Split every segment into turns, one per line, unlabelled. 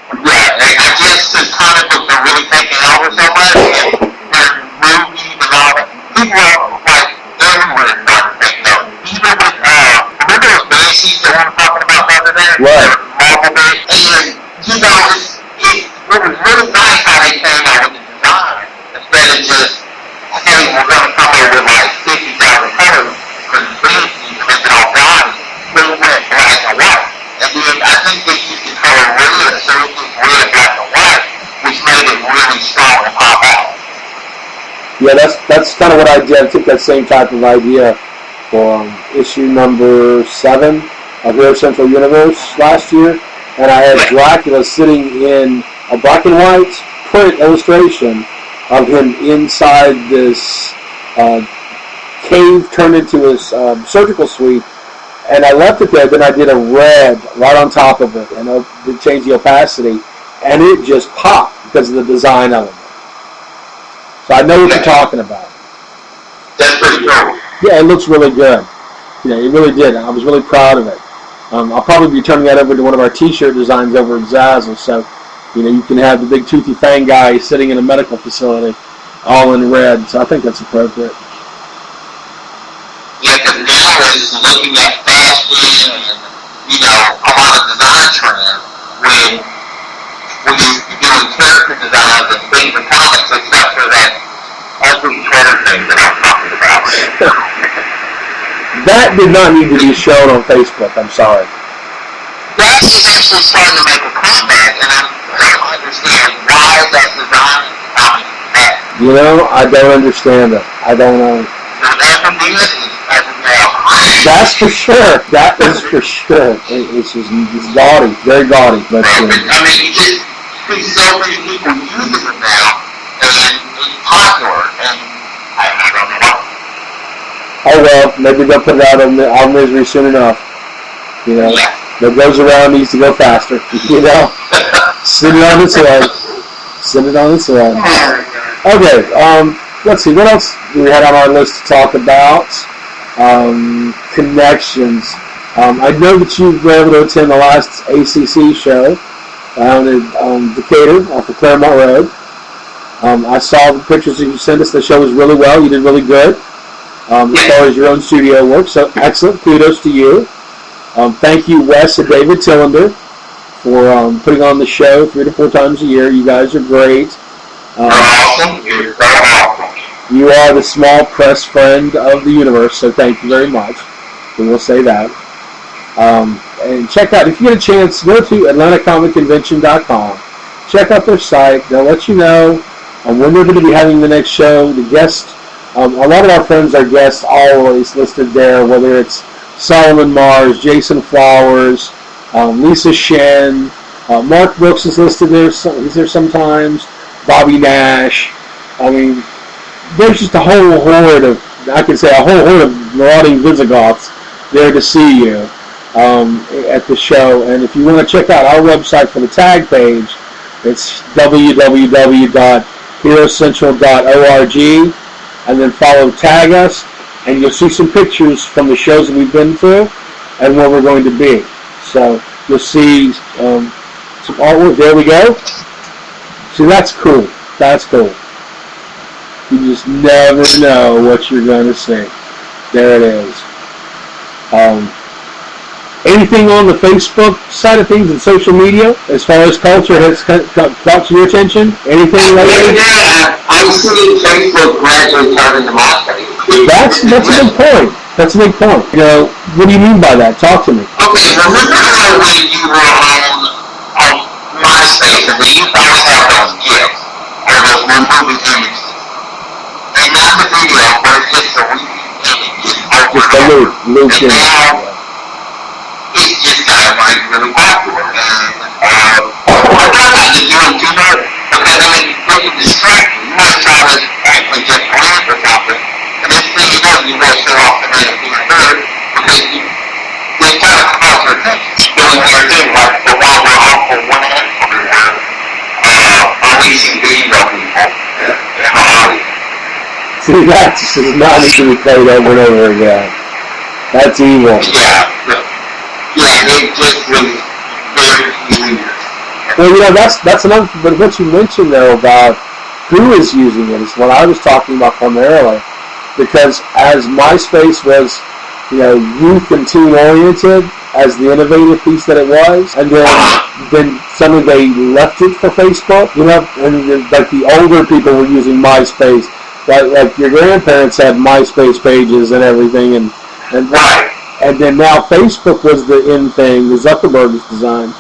Yeah, I guess the comic books are really taking over so much, and movies and all that. People are like everywhere starting to take over. Even with remember those Banshees that we were talking about the other day?
Right.
Marvel Banshees. And you know, it was really nice how they came out with the design instead of just saying we're going to come here with like 50,000 colors for the Banshees and make it all gaudy. They went black and white. And then I think they used the color red, so it was red, black, and white, which made it really strong and pop out.
Yeah, that's kind of what I did. I took that same type of idea for issue number 7 of Hero Central Universe last year, and I had Dracula sitting in a black and white print illustration of him inside this cave turned into his surgical suite. And I left it there, then I did a red right on top of it, and it changed the opacity, and it just popped because of the design element. So I know what you're talking about.
That's pretty cool.
Yeah, it looks really good. You know, it really did. I was really proud of it. I'll probably be turning that over to one of our T-shirt designs over at Zazzle, so you can have the big toothy fang guy sitting in a medical facility, all in red. So I think that's appropriate.
Yeah, because now is looking at fashion and, a lot of design trends when you're doing character designs and things in comics, except for that ugly Twitter thing that I'm talking about.
That did not need to be shown on Facebook, I'm sorry.
That is actually starting to make a comeback, and I don't understand why that design is coming back.
I don't understand it. I don't know. That's for sure. That is for sure. It's gaudy, very gaudy. But,
I mean, you just see so many people using it now, and it's popular, and I don't know.
Oh well, maybe they'll put it out on Our Misery soon enough. What goes around needs to go faster. Send it on its way. Send it on its way. Okay. Let's see. What else do we had on our list to talk about? Connections. I know that you were able to attend the last ACC show down in Decatur off of Claremont Road. I saw the pictures that you sent us. The show was really well. You did really good as far as your own studio work. So excellent. Kudos to you. Thank you, Wes and David Tillender, for putting on the show 3 to 4 times a year. You guys are great. You are the small press friend of the universe, so thank you very much. We will say that. And check out, if you get a chance, go to AtlantaComicConvention.com. Check out their site. They'll let you know when we're going to be having the next show. The guests, a lot of our friends are guests always listed there, whether it's Solomon Mars, Jason Flowers, Lisa Shen, Mark Brooks is listed there. He's there sometimes. Bobby Nash. I mean, there's just a whole horde of marauding Visigoths there to see you at the show. And if you want to check out our website for the tag page, it's www.herocentral.org, and then tag us, and you'll see some pictures from the shows that we've been through and where we're going to be. So you'll see some artwork. There we go. See, that's cool. That's cool. You just never know what you're going to see. There it is. Anything on the Facebook side of things and social media as far as culture has caught your attention? Anything lately?
Yeah, I'm seeing Facebook gradually turning to MySpace.
That's a big point. That's a big point. What do you mean by that? Talk to me.
Okay, remember how when you were on MySpace and you always have those GIFs or those moving images? And not the video, but it's just a image.
Just a loop
and now, it's just kind of like really popular. And I don't like to do it too much because they can distract you. You might try to actually just glance or something, and this thing you know, you will shut off the man being heard because they kind of cause your attention. Doing their thing, like the one we're off for one hand everywhere, releasing video people in the audience.
See, that does not need to be played over and over again. That's evil.
Yeah, it just was very weird. And
Well, that's another. But what you mentioned though about who is using it is what I was talking about primarily, because as MySpace was, youth and teen oriented as the innovative piece that it was, and then suddenly they left it for Facebook. And like the older people were using MySpace, like your grandparents had MySpace pages and everything, and then now Facebook was the in thing, the Zuckerberg's design.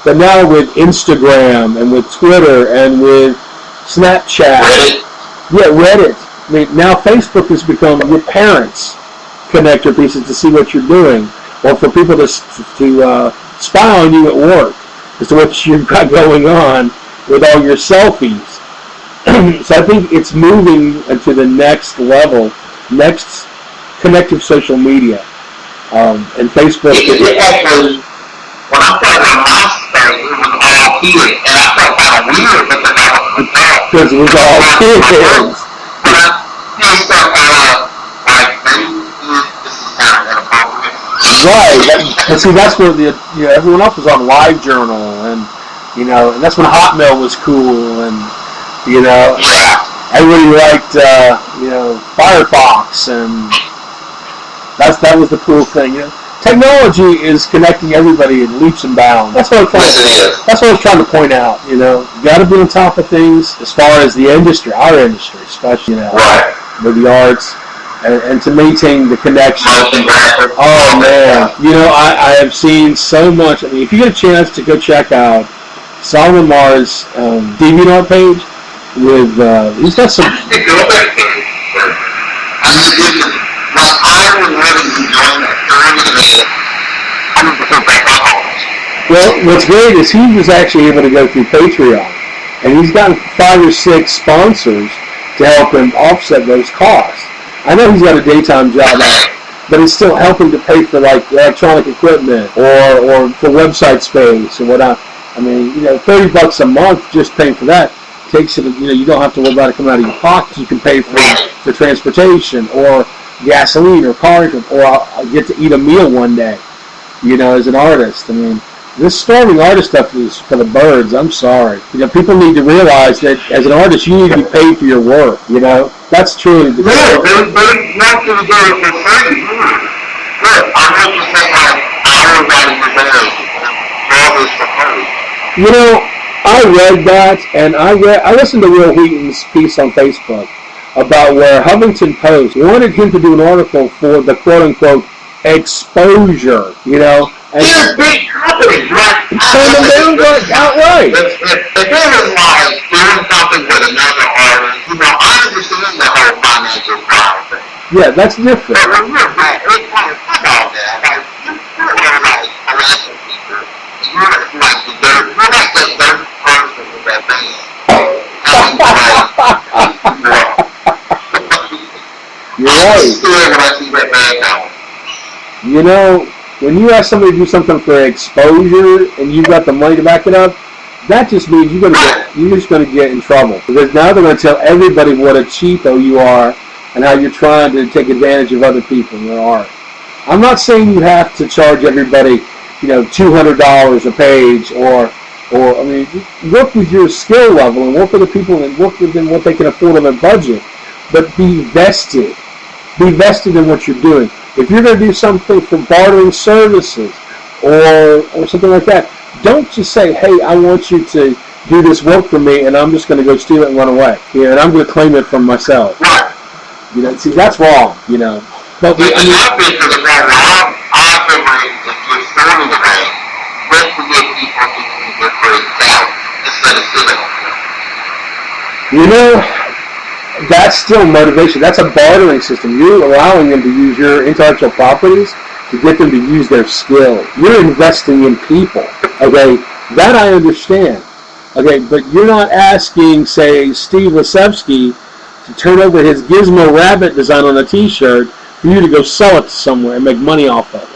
But now with Instagram and with Twitter and with Snapchat, Reddit. I mean, now Facebook has become your parents' connector pieces to see what you're doing, or for people to spy on you at work as to what you've got going on with all your selfies. So I think it's moving to the next level, next connective social media, and Facebook.
When I started on MySpace, it was all kids, and I felt kind of weird because I was
because it was all kids.
But I still felt like maybe this is kind of inappropriate.
Right, but see, that's where everyone else was on LiveJournal, and and that's when Hotmail was cool, and everybody liked Firefox, and that was the cool thing. Technology is connecting everybody in leaps and bounds. That's what I was trying to point out. You got to be on top of things as far as the industry, our industry, especially with the arts, and to maintain the connection. Oh man, I have seen so much. I mean, if you get a chance to go check out Solomon Mar's DeviantArt page, with he's got some. Well, what's great is he was actually able to go through Patreon, and he's gotten 5 or 6 sponsors to help him offset those costs. I know he's got a daytime job, but it's still helping to pay for like electronic equipment or for website space and whatnot. I mean, $30 a month just paying for that takes it. You don't have to worry about it coming out of your pocket. You can pay for transportation or gasoline or car, or I'll get to eat a meal one day. As an artist, I mean, this starving artist stuff is for the birds. I'm sorry. People need to realize that as an artist, you need to be paid for your work. That's truly the
case. They're not going to do it for free. I'm not just saying everybody deserves all this for free.
I read that, and I listened to Will Wheaton's piece on Facebook about where Huffington Post wanted him to do an article for the quote-unquote exposure, and
they're big companies, right?
Turn them down outright.
If it was like doing something with another artist, I understand the whole financial side of thing.
Yeah, that's different.
But when you're back, it's like, fuck all that. Like, you're like harassing people. You're like the third person with that band.
You're right. When you ask somebody to do something for exposure and you've got the money to back it up, that just means you're just going to get in trouble. Because now they're going to tell everybody what a cheapo you are and how you're trying to take advantage of other people and their art. I'm not saying you have to charge everybody, $200 a page or I mean, work with your skill level and work with the people and work with them what they can afford on their budget. But be vested. Be vested in what you're doing. If you're going to do something for bartering services or something like that, don't just say, hey, I want you to do this work for me and I'm just going to go steal it and run away. And I'm going to claim it for myself.
Right.
See, that's wrong, But
I've been to the point where I've been ready to get started with that. Let's get people to use their first talent instead of sitting on them.
That's still motivation. That's a bartering system. You're allowing them to use your intellectual properties to get them to use their skill. You're investing in people. Okay, that I understand. Okay, but you're not asking, say, Steve Lasevsky to turn over his Gizmo Rabbit design on a T-shirt for you to go sell it somewhere and make money off of it.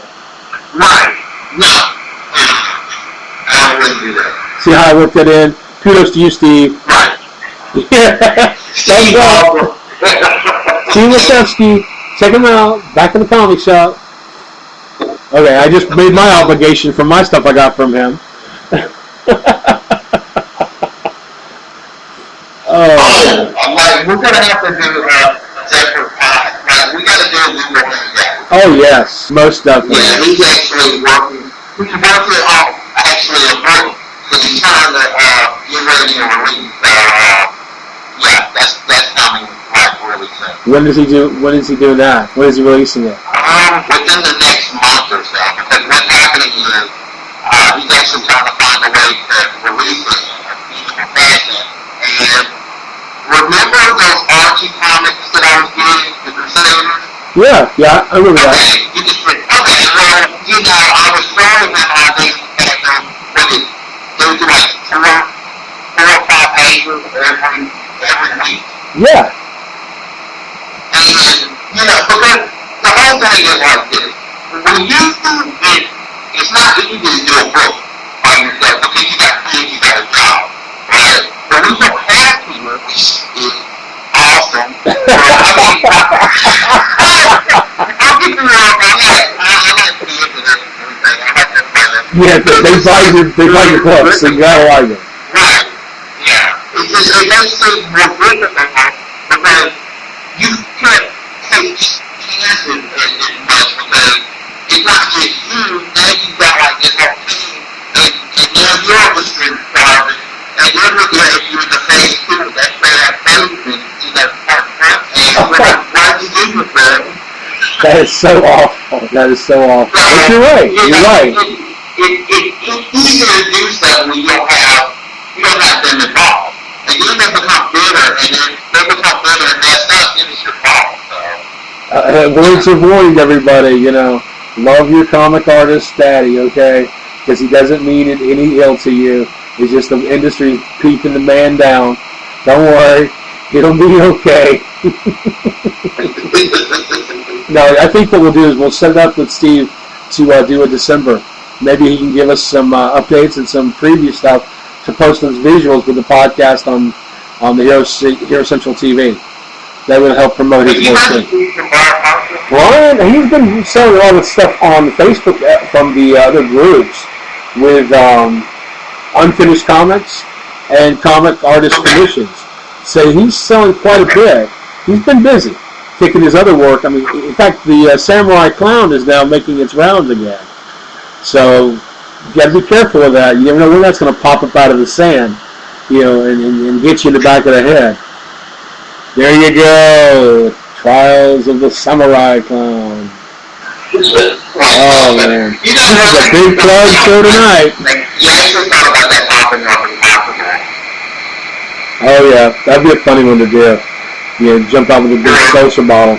Right. No. I wouldn't do that.
See how I worked that in? Kudos to you, Steve.
Right.
Yeah. Steve Lasevsky, check him out, back in the comic shop. Okay, I just made my obligation from my stuff I got from him.
like, we're gonna have to do a separate pod. Like, we gotta do a Google Hangout.
Oh yes, most definitely.
Yeah, he's actually working. He's working on actually a book that he's trying to get ready to release. Yeah, that's coming like really soon.
When is he doing that? When is he releasing it?
Within the next month or so. Because what's happening is he's actually trying to find a way to release it in a feasible fashion. And remember those Archie comics that I was getting, the Crusaders?
Yeah, I remember that.
Okay, well, I was showing them how they had them, they would do like four or five pages every week.
Yeah.
And, because the whole thing is like this. When you do it, it's not easy to do a book by yourself because you got kids, you got a job, right? But when you don't have to, which is awesome. I'll give you wrong, I like kids and everything. I like everything.
Yeah, they buy your books, so you gotta like it.
Right. Yeah. It makes things more difficult because you can't take chances as much because it's not just you, now you've got like this whole team, and now you're the street private, and they're looking at you in the face too. That's why that phase and what you do with that.
That is so awful. But you're right.
It's easier to do stuff when you don't have them involved. And then they become bitter, and then they become bitter and messed up, then it's your fault. So.
Words of warning, everybody. Love your comic artist daddy, okay? Because he doesn't mean it any ill to you. It's just the industry keeping the man down. Don't worry, it'll be okay. No, I think what we'll do is we'll set it up with Steve to do a December. Maybe he can give us some updates and some preview stuff to post those visuals with the podcast on the Hero Central TV. That would help promote his work too. Brian, he's been selling all this stuff on Facebook from the other groups with unfinished comics and comic artist commissions. So he's selling quite a bit. He's been busy taking his other work. I mean, in fact, the Samurai Clown is now making its rounds again. So you got to be careful of that. You never know when that's going to pop up out of the sand, and hit you in the back of the head. There you go. Trials of the Samurai Clown. Oh, man. This is a big plug show tonight. Oh, yeah. That'd be a funny one to do. Jump out with a big social bottle.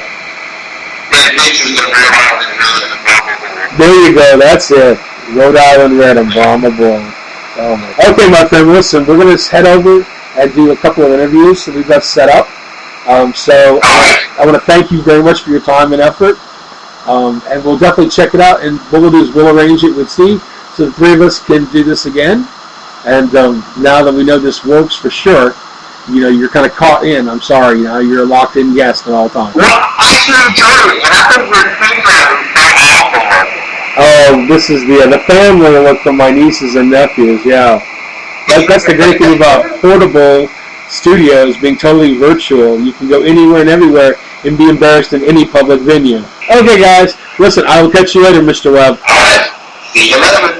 There you go. That's it. Rhode Island Red and Brahma Bull. Oh, my. Okay, my friend. Listen, we're going to head over and do a couple of interviews that we've got set up. So I want to thank you very much for your time and effort. And we'll definitely check it out. And what we'll do is we'll arrange it with Steve so the three of us can do this again. And now that we know this works for sure, you're kind of caught in. I'm sorry, you're a locked-in guest at all times.
Well, I should enjoy it. And I think we're thinking
oh, this is the family look from my nieces and nephews, yeah. That's the great thing about portable studios being totally virtual. You can go anywhere and everywhere and be embarrassed in any public venue. Okay, guys, listen, I will catch you later, Mr. Webb.
All right. See you later.